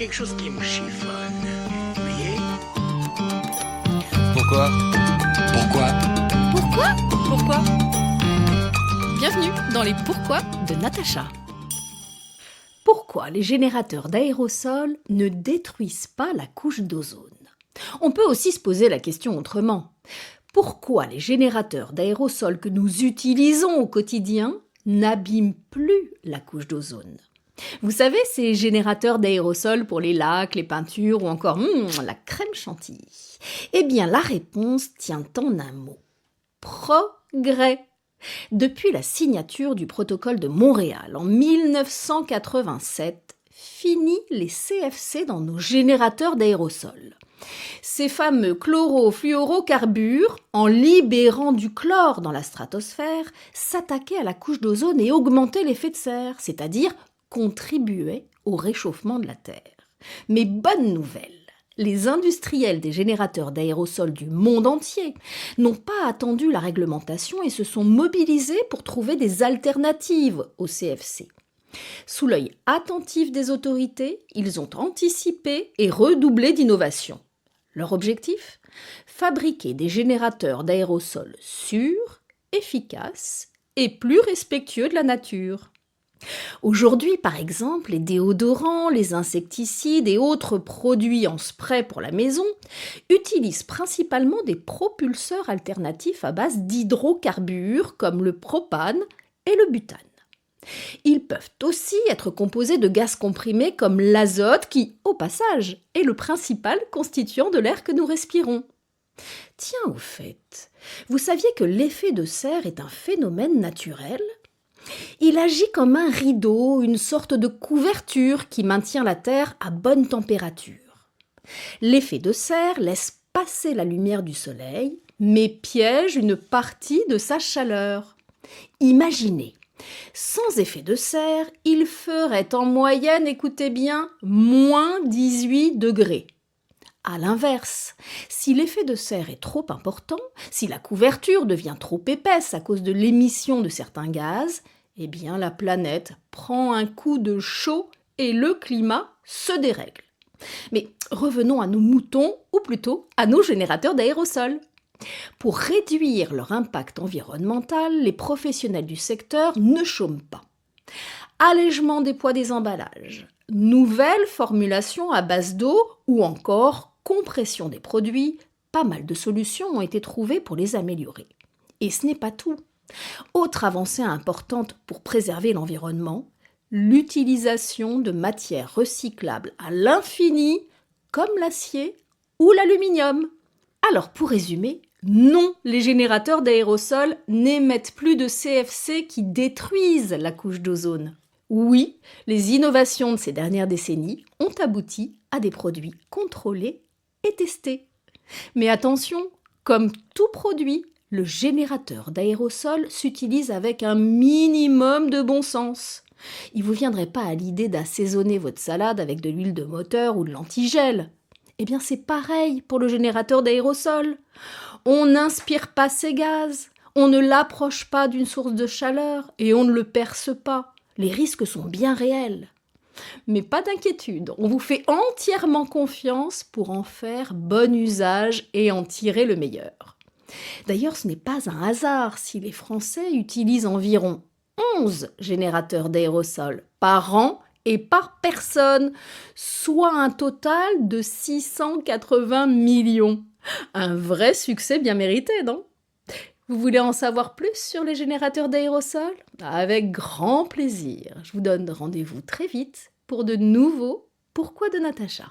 quelque chose qui me chiffonne. Voyez? Pourquoi? Pourquoi? Pourquoi? Pourquoi? Bienvenue dans les Pourquoi de Natacha. Pourquoi les générateurs d'aérosols ne détruisent pas la couche d'ozone? On peut aussi se poser la question autrement. Pourquoi les générateurs d'aérosols que nous utilisons au quotidien n'abîment plus la couche d'ozone? Vous savez, ces générateurs d'aérosols pour les lacs, les peintures ou encore la crème chantilly. Eh bien, la réponse tient en un mot. Progrès. Depuis la signature du protocole de Montréal en 1987, fini les CFC dans nos générateurs d'aérosols. Ces fameux chlorofluorocarbures, en libérant du chlore dans la stratosphère, s'attaquaient à la couche d'ozone et augmentaient l'effet de serre, c'est-à-dire contribuaient au réchauffement de la Terre. Mais bonne nouvelle, les industriels des générateurs d'aérosols du monde entier n'ont pas attendu la réglementation et se sont mobilisés pour trouver des alternatives au CFC. Sous l'œil attentif des autorités, ils ont anticipé et redoublé d'innovation. Leur objectif ? Fabriquer des générateurs d'aérosols sûrs, efficaces et plus respectueux de la nature. Aujourd'hui, par exemple, les déodorants, les insecticides et autres produits en spray pour la maison utilisent principalement des propulseurs alternatifs à base d'hydrocarbures comme le propane et le butane. Ils peuvent aussi être composés de gaz comprimés comme l'azote qui, au passage, est le principal constituant de l'air que nous respirons. Tiens, au fait, vous saviez que l'effet de serre est un phénomène naturel ? Il agit comme un rideau, une sorte de couverture qui maintient la Terre à bonne température. L'effet de serre laisse passer la lumière du soleil, mais piège une partie de sa chaleur. Imaginez, sans effet de serre, il ferait en moyenne, écoutez bien, moins 18 degrés. À l'inverse, si l'effet de serre est trop important, si la couverture devient trop épaisse à cause de l'émission de certains gaz, eh bien la planète prend un coup de chaud et le climat se dérègle. Mais revenons à nos moutons, ou plutôt à nos générateurs d'aérosols. Pour réduire leur impact environnemental, les professionnels du secteur ne chôment pas. Allègement des poids des emballages, nouvelles formulations à base d'eau ou encore compression des produits, pas mal de solutions ont été trouvées pour les améliorer. Et ce n'est pas tout. Autre avancée importante pour préserver l'environnement, l'utilisation de matières recyclables à l'infini, comme l'acier ou l'aluminium. Alors pour résumer, non, les générateurs d'aérosols n'émettent plus de CFC qui détruisent la couche d'ozone. Oui, les innovations de ces dernières décennies ont abouti à des produits contrôlés et testés. Mais attention, comme tout produit, le générateur d'aérosol s'utilise avec un minimum de bon sens. Il ne vous viendrait pas à l'idée d'assaisonner votre salade avec de l'huile de moteur ou de l'antigel. Eh bien, c'est pareil pour le générateur d'aérosol. On n'inspire pas ces gaz, on ne l'approche pas d'une source de chaleur et on ne le perce pas. Les risques sont bien réels. Mais pas d'inquiétude, on vous fait entièrement confiance pour en faire bon usage et en tirer le meilleur. D'ailleurs, ce n'est pas un hasard si les Français utilisent environ 11 générateurs d'aérosols par an et par personne, soit un total de 680 millions. Un vrai succès bien mérité, non ? Vous voulez en savoir plus sur les générateurs d'aérosols ? Avec grand plaisir. Je vous donne rendez-vous très vite pour de nouveaux Pourquoi de Natacha.